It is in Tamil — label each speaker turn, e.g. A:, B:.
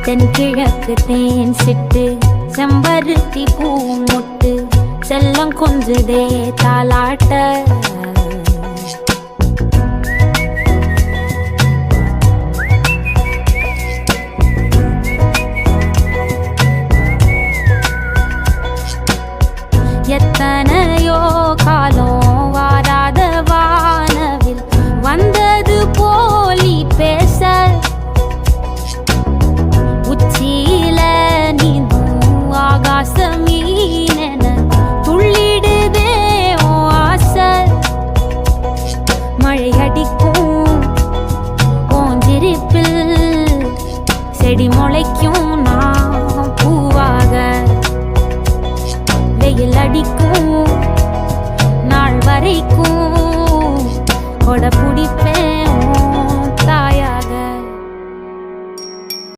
A: தென்கிழக்கு தேன் சிட்டு செம்பருத்தி பூ முட்டு செல்லம் கொஞ்சுதே தாலாட்ட எத்தனையோ காலம் வாராத வானவில் வந்தது போலி பேச உச்சியில நீந்தும் ஆகாச மீனென துள்ளிடுதே ஆசை மழை அடிக்கும் ஓஞ்சிருப்பில் செடி முளைக்கும் நான் பூவாக வெயில் அடிக்கும் நாள் வரைக்கும் கொடை பிடிப்பேன்